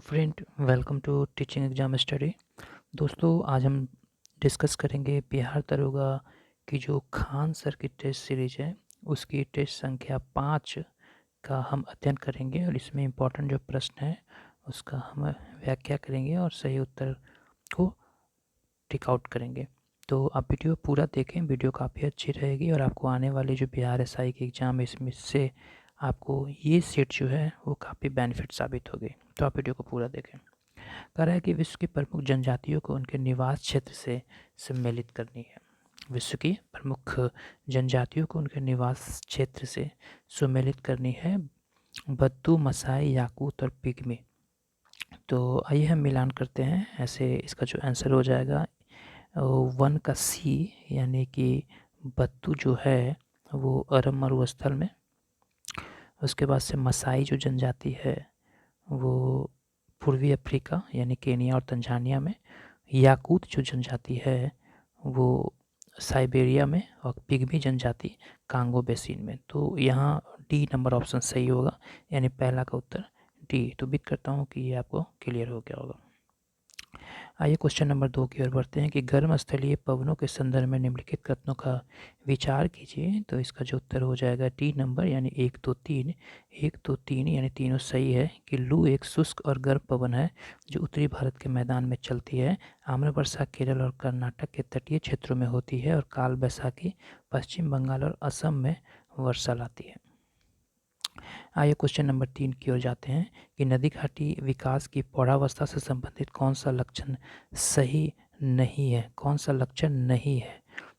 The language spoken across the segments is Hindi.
Friend, welcome to teaching exam study. दोस्तों, आज हम डिस्कस करेंगे बिहार दरोगा की जो खान सर की टेस्ट सीरीज है उसकी टेस्ट संख्या 5 का हम अध्ययन करेंगे और इसमें इम्पोर्टेंट जो प्रश्न है उसका हम व्याख्या करेंगे और सही उत्तर को टिक आउट करेंगे। तो आप वीडियो पूरा देखें, वीडियो काफ़ी अच्छी रहेगी और आपको आने वाले जो बिहार एसआई की एग्ज़ाम है इसमें से आपको ये सीट जो है वो काफ़ी बेनिफिट साबित होगी। तो आप वीडियो को पूरा देखें। कह रहा है कि विश्व की प्रमुख जनजातियों को उनके निवास क्षेत्र से सम्मिलित करनी है। विश्व की प्रमुख जनजातियों को उनके निवास क्षेत्र से सम्मिलित करनी है। बद्दू, मसाई, याकूत और पिग्मी। तो आइए हम मिलान करते हैं। ऐसे इसका जो आंसर हो जाएगा 1 का सी, यानी कि बद्दू जो है वो अरब मरुस्थल में। उसके बाद से मसाई जो जनजाति है वो पूर्वी अफ्रीका यानी केनिया और तंजानिया में। याकूत जो जनजाति है वो साइबेरिया में और पिग्मी जनजाति कांगो बेसिन में। तो यहाँ डी नंबर ऑप्शन सही होगा, यानी पहला का उत्तर डी। तो उम्मीद करता हूँ कि ये आपको क्लियर हो गया होगा। आइए क्वेश्चन नंबर 2 की ओर बढ़ते हैं कि गर्म स्थलीय पवनों के संदर्भ में निम्नलिखित कथनों का विचार कीजिए। तो इसका जो उत्तर हो जाएगा डी नंबर, यानी 1, 2, 3। 1, 2, 3 यानी तीनों सही है कि लू एक शुष्क और गर्म पवन है जो उत्तरी भारत के मैदान में चलती है। आम्रवर्षा केरल और कर्नाटक के तटीय क्षेत्रों में होती है और काल बैसाखी पश्चिम बंगाल और असम में वर्षा लाती है। आइए क्वेश्चन नंबर 3 की ओर जाते हैं कि नदी घाटी विकास की पौधावस्था से संबंधित कौन सा लक्षण सही नहीं है। कौन सा लक्षण नहीं है।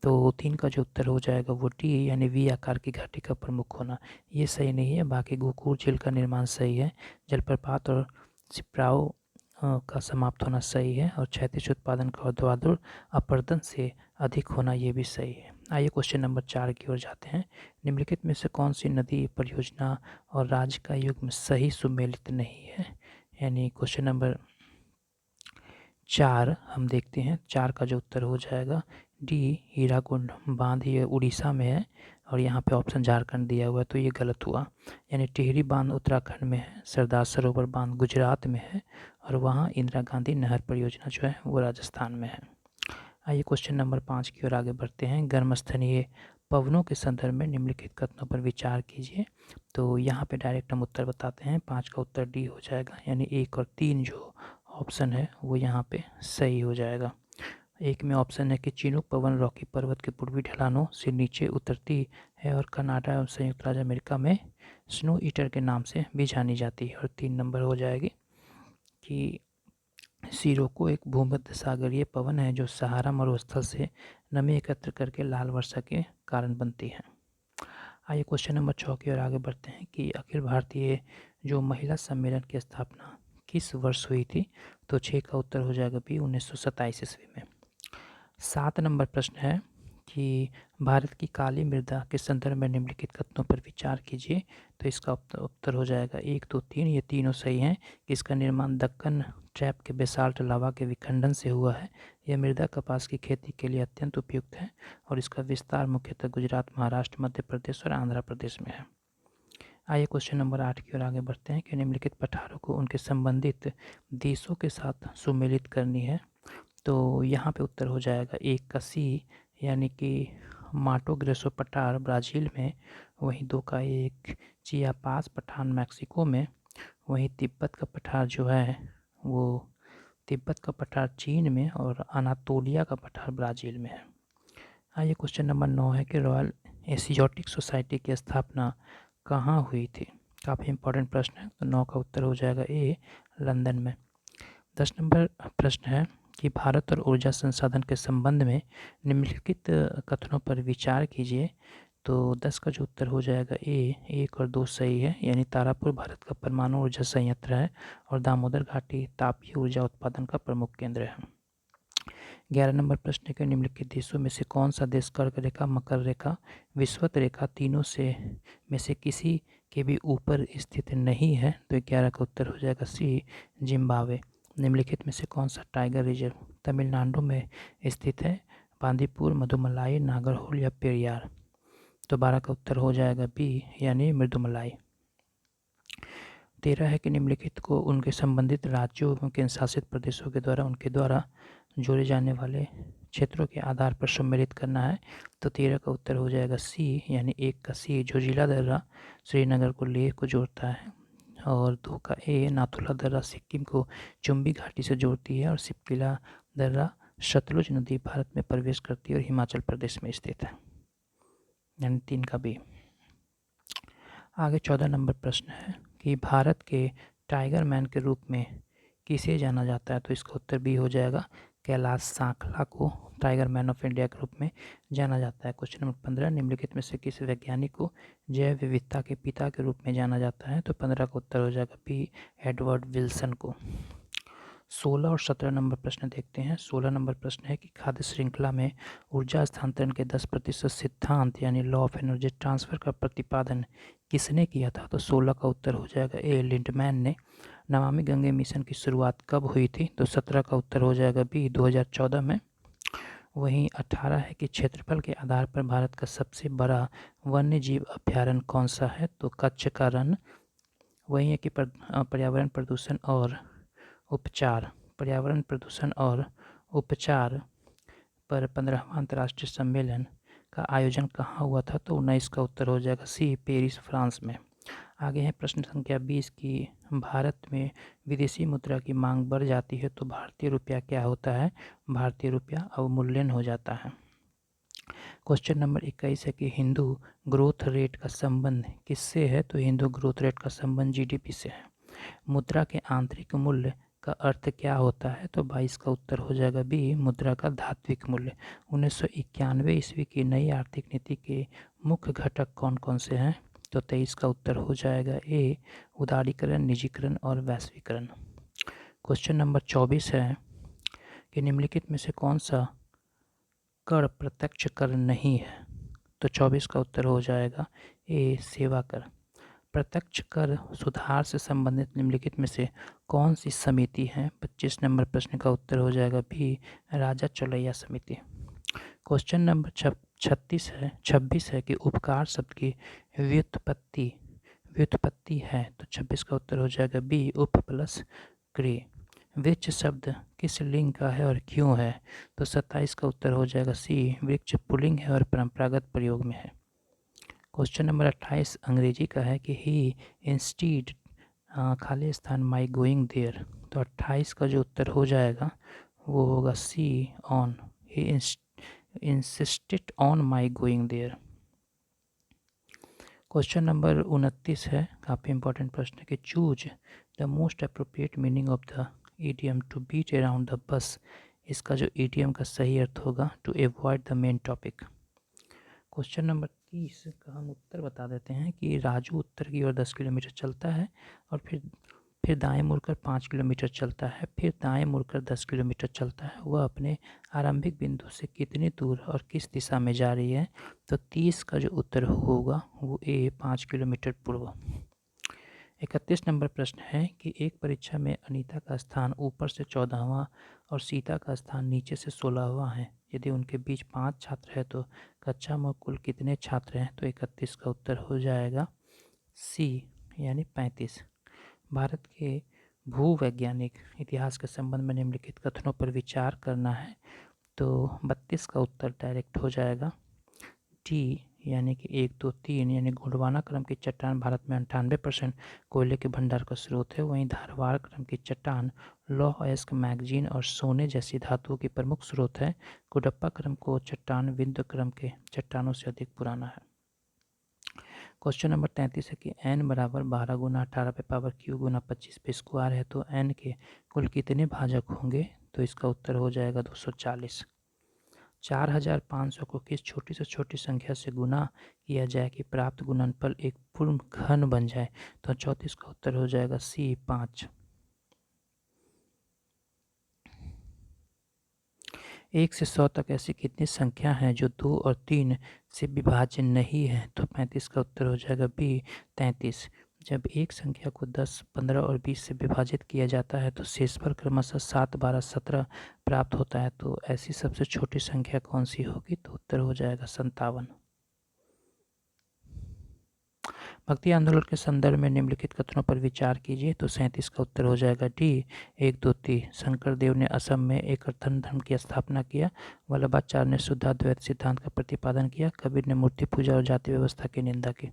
तो 3 का जो उत्तर हो जाएगा वो डी, यानी वी आकार की घाटी का प्रमुख होना, ये सही नहीं है। बाकी गोकुर झील का निर्माण सही है। जलप्रपात और सिप्राओ का समाप्त होना सही है और क्षैतिज उत्पादन का ऊर्ध्वाधर अपर्दन से अधिक होना ये भी सही है। आइए क्वेश्चन नंबर 4 की ओर जाते हैं। निम्नलिखित में से कौन सी नदी परियोजना और राज्य का युग्म सही सुमेलित नहीं है। यानी क्वेश्चन नंबर 4 हम देखते हैं। 4 का जो उत्तर हो जाएगा डी, हीराकुंड बांध। ये उड़ीसा में है और यहाँ पे ऑप्शन झारखंड दिया हुआ है, तो ये गलत हुआ। यानी टिहरी बांध उत्तराखंड में है, सरदार सरोवर बांध गुजरात में है और वहाँ इंदिरा गांधी नहर परियोजना जो है वो राजस्थान में है। आइए क्वेश्चन नंबर 5 की ओर आगे बढ़ते हैं। गर्मस्थलीय पवनों के संदर्भ में निम्नलिखित कथनों पर विचार कीजिए। तो यहाँ पे डायरेक्ट हम उत्तर बताते हैं। 5 का उत्तर डी हो जाएगा, यानी 1 और 3 जो ऑप्शन है वो यहाँ पे सही हो जाएगा। 1 में ऑप्शन है कि चिनूक पवन रॉकी पर्वत के पूर्वी ढलानों से नीचे उतरती है और कनाडा और संयुक्त राज्य अमेरिका में स्नो ईटर के नाम से भी जानी जाती है। और 3 नंबर हो जाएगी कि सिरोको एक भूमध्य सागरीय पवन है जो सहारा मरुस्थल से नमी एकत्र करके लाल वर्षा के कारण बनती है। आइए क्वेश्चन नंबर 6 की ओर आगे बढ़ते हैं कि अखिल भारतीय जो महिला सम्मेलन की स्थापना किस वर्ष हुई थी। तो 6 का उत्तर हो जाएगा बी, 1927 ईस्वी में। 7 नंबर प्रश्न है कि भारत की काली मृदा के संदर्भ में निम्नलिखित कथनों पर विचार कीजिए। तो इसका उत्तर हो जाएगा 1, 2, 3। ये तीनों सही हैं कि इसका निर्माण दक्कन ट्रैप के बेसाल्ट लावा के विखंडन से हुआ है। यह मृदा कपास की खेती के लिए अत्यंत उपयुक्त है और इसका विस्तार मुख्यतः गुजरात, महाराष्ट्र, मध्य प्रदेश और आंध्र प्रदेश में है। आइए क्वेश्चन नंबर 8 की ओर आगे बढ़ते हैं कि निम्नलिखित पठारों को उनके संबंधित देशों के साथ सुमेलित करनी है। तो यहाँ पे उत्तर हो जाएगा 1 का सी, यानी कि माटो ग्रेसो पठार ब्राज़ील में, वहीं 2 का 1 चियापास पठार मैक्सिको में, वहीं तिब्बत का पठार जो है वो तिब्बत का पठार चीन में और अनातोलिया का पठार ब्राज़ील में है। आइए क्वेश्चन नंबर 9 है कि रॉयल एशियोटिक सोसाइटी की स्थापना कहाँ हुई थी। काफ़ी इंपॉर्टेंट प्रश्न है। तो 9 का उत्तर हो जाएगा ए, लंदन में। 10 नंबर प्रश्न है कि भारत और ऊर्जा संसाधन के संबंध में निम्नलिखित कथनों पर विचार कीजिए। तो 10 का जो उत्तर हो जाएगा ए, 1 और 2 सही है। यानी तारापुर भारत का परमाणु ऊर्जा संयंत्र है और दामोदर घाटी तापीय ऊर्जा उत्पादन का प्रमुख केंद्र है। 11 नंबर प्रश्न के निम्नलिखित देशों में से कौन सा देश कर्क रेखा, मकर रेखा, विषुवत रेखा तीनों से में से किसी के भी ऊपर स्थित नहीं है। तो 11 का उत्तर हो जाएगा सी, जिम्बाब्वे। निम्नलिखित में से कौन सा टाइगर रिजर्व तमिलनाडु में स्थित है। बांदीपुर, मधुमलाई, नागरहोल या पेरियार। तो 12 का उत्तर हो जाएगा बी, यानी मृदुमलाई। 13 है कि निम्नलिखित को उनके संबंधित राज्यों एवं केंद्र शासित प्रदेशों के द्वारा उनके द्वारा जोड़े जाने वाले क्षेत्रों के आधार पर सम्मिलित करना है। तो 13 का उत्तर हो जाएगा सी, यानी 1 का सी जो जिला दर्रा श्रीनगर को लेह को जोड़ता है, और 2 का ए नाथुला दर्रा सिक्किम को चुम्बी घाटी से जोड़ती है, और सिपकिला दर्रा सतलुज नदी भारत में प्रवेश करती है और हिमाचल प्रदेश में स्थित है, यानी 3 का बी। आगे 14 नंबर प्रश्न है कि भारत के टाइगर मैन के रूप में किसे जाना जाता है। तो इसका उत्तर बी हो जाएगा, कैलाश सांखला को टाइगर मैन ऑफ इंडिया के रूप में जाना जाता है। क्वेश्चन नंबर 15, निम्नलिखित में से किस वैज्ञानिक को जैव विविधता के पिता के रूप में जाना जाता है। तो 15 का उत्तर हो जाएगा बी, एडवर्ड विल्सन को। 16 और 17 नंबर प्रश्न देखते हैं। 16 नंबर प्रश्न है कि खाद्य श्रृंखला में ऊर्जा हस्तांतरण के 10% सिद्धांत यानी लॉ ऑफ एनर्जी ट्रांसफर का प्रतिपादन किसने किया था। तो 16 का उत्तर हो जाएगा ए, लिंडमैन ने। नमामि गंगे मिशन की शुरुआत कब हुई थी। तो 17 का उत्तर हो जाएगा बी, 2014 में। वहीं 18 है कि क्षेत्रफल के आधार पर भारत का सबसे बड़ा वन्य जीव अभ्यारण्य कौन सा है। तो कच्छ का रण। वहीं है कि पर्यावरण प्रदूषण और उपचार पर 15वां अंतर्राष्ट्रीय सम्मेलन का आयोजन कहाँ हुआ था। तो 19 का उत्तर हो जाएगा सी, पेरिस फ्रांस में। आगे है प्रश्न संख्या 20 की भारत में विदेशी मुद्रा की मांग बढ़ जाती है तो भारतीय रुपया क्या होता है। भारतीय रुपया अवमूल्यन हो जाता है। क्वेश्चन नंबर 21 है कि हिंदू ग्रोथ रेट का संबंध किससे है। तो हिंदू ग्रोथ रेट का संबंध जीडीपी से है। मुद्रा के आंतरिक मूल्य का अर्थ क्या होता है। तो 22 का उत्तर हो जाएगा बी, मुद्रा का धात्विक मूल्य। 1991 ईस्वी की नई आर्थिक नीति के मुख्य घटक कौन कौन से हैं। तो 23 का उत्तर हो जाएगा ए, उदारीकरण, निजीकरण और वैश्वीकरण। क्वेश्चन नंबर 24 है कि निम्नलिखित में से कौन सा कर प्रत्यक्ष कर नहीं है। तो 24 का उत्तर हो जाएगा ए, सेवा कर। प्रत्यक्ष कर सुधार से संबंधित निम्नलिखित में से कौन सी समिति है। 25 नंबर प्रश्न का उत्तर हो जाएगा बी, राजा चौलैया समिति। क्वेश्चन नंबर 26 है कि उपकार शब्द की व्युत्पत्ति है। तो 26 का उत्तर हो जाएगा बी, उप प्लस क्री। वृक्ष शब्द किस लिंग का है और क्यों है। तो 27 का उत्तर हो जाएगा सी, वृक्ष पुल्लिंग है और परंपरागत प्रयोग में है। क्वेश्चन नंबर 28 अंग्रेजी का है कि ही इंस्टीड खाली स्थान माई गोइंग देयर। तो 28 का जो उत्तर हो जाएगा वो होगा सी, on. He insisted on my going there. Question number 29 है, काफ़ी इंपॉर्टेंट प्रश्न है कि choose the most appropriate meaning of the idiom to beat around the bush. इसका जो ईडियम का सही अर्थ होगा to avoid the main topic. Question number 30 का हम उत्तर बता देते हैं कि राजू उत्तर की ओर 10 किलोमीटर चलता है और फिर दाएं मुड़कर 5 किलोमीटर चलता है, फिर दाएं मुड़कर 10 किलोमीटर चलता है। वह अपने आरंभिक बिंदु से कितनी दूर और किस दिशा में जा रही है। तो 30 का जो उत्तर होगा वो ए, 5 किलोमीटर पूर्व। 31 नंबर प्रश्न है कि एक परीक्षा में अनीता का स्थान ऊपर से 14वां और सीता का स्थान नीचे से 16वां है। यदि उनके बीच 5 छात्र हैं तो कक्षा में कुल कितने छात्र हैं। तो 31 का उत्तर हो जाएगा सी, यानी 35। भारत के भूवैज्ञानिक इतिहास के संबंध में निम्नलिखित कथनों पर विचार करना है। तो 32 का उत्तर डायरेक्ट हो जाएगा डी, यानी कि 1, 2, 3 यानी गोंडवाना क्रम की चट्टान भारत में 98% कोयले के भंडार का स्रोत है। वहीं धारवाड़ क्रम की चट्टान लौह अयस्क, मैग्नीज और सोने जैसी धातुओं की प्रमुख स्रोत है। कुडप्पा क्रम को चट्टान विंध्य क्रम के चट्टानों से अधिक पुराना है। क्वेश्चन नंबर 33 है कि n बराबर 12 गुना 18 पे पावर q गुना 25 पे स्क्वायर है तो n के कुल कितने भाजक होंगे। तो इसका उत्तर हो जाएगा 240। 4500 को किस छोटी से छोटी संख्या से गुना किया जाए कि प्राप्त गुणनफल एक पूर्ण घन बन जाए। तो 34 का उत्तर हो जाएगा सी, 5। 1 से 100 तक ऐसी कितनी संख्या हैं जो 2 और 3 से विभाज्य नहीं है। तो 35 का उत्तर हो जाएगा बी, 33। जब एक संख्या को 10, 15 और 20 से विभाजित किया जाता है तो शेषफल क्रमशः 7, 12, 17 प्राप्त होता है। तो ऐसी सबसे छोटी संख्या कौन सी होगी। तो उत्तर हो जाएगा 57। भक्ति आंदोलन के संदर्भ में निम्नलिखित कथनों पर विचार कीजिए। तो 37 का उत्तर हो जाएगा डी 1, 2, 3। शंकरदेव ने असम में एक धर्म की स्थापना किया। वल्लभाचार्य ने शुद्धाद्वैत सिद्धांत का प्रतिपादन किया। कबीर ने मूर्ति पूजा और जाति व्यवस्था की निंदा की।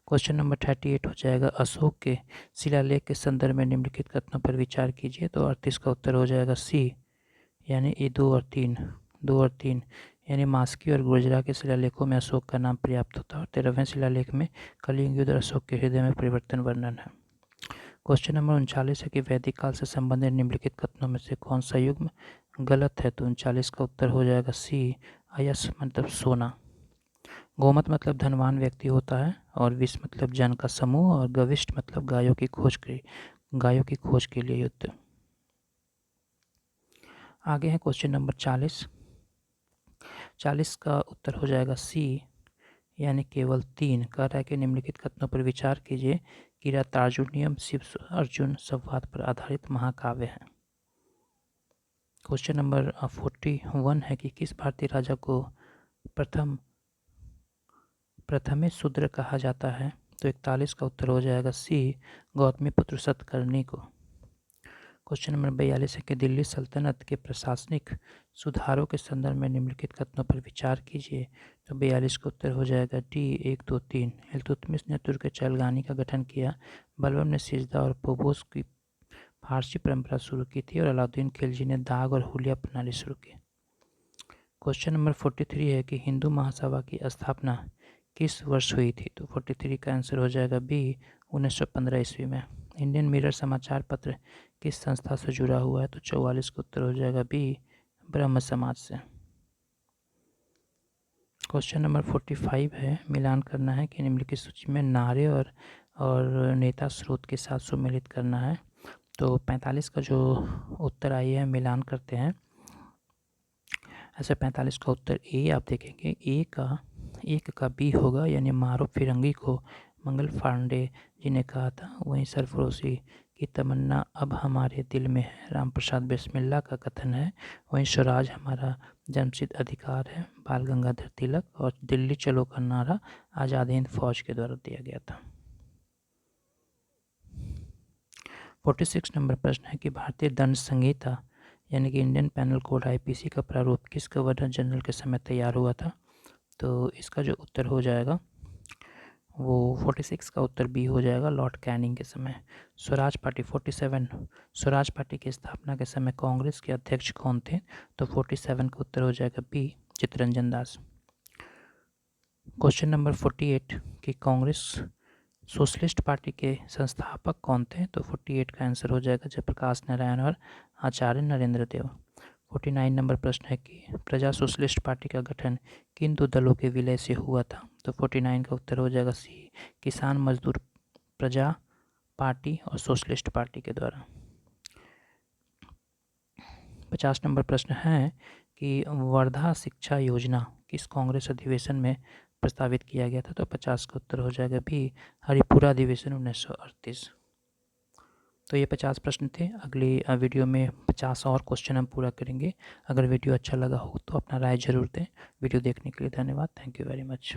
क्वेश्चन नंबर 38 हो जाएगा अशोक के शिलालेख के संदर्भ में निम्नलिखित कथनों पर विचार कीजिए। तो 38 का उत्तर हो जाएगा सी, यानी ये 2 और 3 यानी मास्की और गुर्जरा के शिलालेखों में अशोक का नाम पर्याप्त होता है। और 13वें शिलालेख में कलिंग युद्ध और अशोक के हृदय में परिवर्तन वर्णन है। क्वेश्चन नंबर 39 है कि वैदिक काल से संबंधित निम्नलिखित कथनों में से कौन सा युग्म गलत है। तो 39 का उत्तर हो जाएगा सी, अयस मतलब सोना। गोमत मतलब धनवान व्यक्ति होता है और विष मतलब जन का समूह और गविष्ठ मतलब गायों की खोज के लिए युद्ध। आगे है क्वेश्चन नंबर 40 का उत्तर हो जाएगा सी, यानी केवल 3। कह रहा है कि निम्नलिखित कथनों पर विचार कीजिए। किरातार्जुनीयम शिव अर्जुन संवाद पर आधारित महाकाव्य है। क्वेश्चन नंबर 41 है कि किस भारतीय राजा को प्रथमे शूद्र कहा जाता है। तो 41 का उत्तर हो जाएगा सी, गौतमीपुत्र सतकर्णी को। क्वेश्चन नंबर 42 है कि दिल्ली सल्तनत के प्रशासनिक सुधारों के संदर्भ में निम्नलिखित कथनों पर विचार कीजिए। तो 42 का उत्तर हो जाएगा डी 1, 2, 3। इल्तुतमिश ने तुर्क चलगानी का गठन किया। बलबन ने सिजदा और पोबोस की फारसी परंपरा शुरू की थी और अलाउद्दीन खिलजी ने दाग और हुलिया प्रणाली शुरू की। क्वेश्चन नंबर 43 है कि हिंदू महासभा की स्थापना किस वर्ष हुई थी। तो 43 का आंसर हो जाएगा बी, 1915 ईस्वी में। इंडियन मिरर समाचार पत्र किस संस्था से जुड़ा हुआ है। तो 44 का उत्तर हो जाएगा बी, ब्रह्म समाज से। क्वेश्चन नंबर 45 है, मिलान करना है कि निम्नलिखित सूची में नारे और नेता स्रोत के साथ सुमेलित करना है। तो 45 का जो उत्तर आई है मिलान करते हैं। ऐसे 45 का उत्तर ए आप देखेंगे, एक का बी होगा, यानी मारूफ फिरंगी को मंगल पांडे जी ने कहा था। वहीं सरफरोशी की तमन्ना अब हमारे दिल में है, राम प्रसाद बिस्मिल्ला का कथन है। वहीं स्वराज हमारा जन्मसिद्ध अधिकार है, बाल गंगाधर तिलक। और दिल्ली चलो का नारा आज़ाद हिंद फौज के द्वारा दिया गया था। 46 नंबर प्रश्न है कि भारतीय दंड संहिता यानी कि इंडियन पैनल कोड IPC का प्रारूप किस गवर्नर जनरल के समय तैयार हुआ था। तो इसका जो उत्तर हो जाएगा वो 46 का उत्तर बी हो जाएगा, लॉर्ड कैनिंग के समय। स्वराज पार्टी 47, स्वराज पार्टी की स्थापना के समय कांग्रेस के अध्यक्ष कौन थे। तो 47 का उत्तर हो जाएगा B, Chittaranjan Das. Question number 48 कि कांग्रेस सोशलिस्ट पार्टी के संस्थापक कौन थे। तो 48 का आंसर हो जाएगा जयप्रकाश नारायण और आचार्य नरेंद्र देव। 49 नंबर प्रश्न है कि प्रजा सोशलिस्ट पार्टी का गठन किन दो दलों के विलय से हुआ था। तो 49 का उत्तर हो जाएगा सी, किसान मजदूर प्रजा पार्टी और सोशलिस्ट पार्टी के द्वारा। 50 नंबर प्रश्न है कि वर्धा शिक्षा योजना किस कांग्रेस अधिवेशन में प्रस्तावित किया गया था। तो 50 का उत्तर हो जाएगा भी, हरिपुरा अधिवेशन 1938। तो ये 50 प्रश्न थे। अगली वीडियो में 50 और क्वेश्चन हम पूरा करेंगे। अगर वीडियो अच्छा लगा हो तो अपना राय जरूर दें। वीडियो देखने के लिए धन्यवाद। Thank you very much.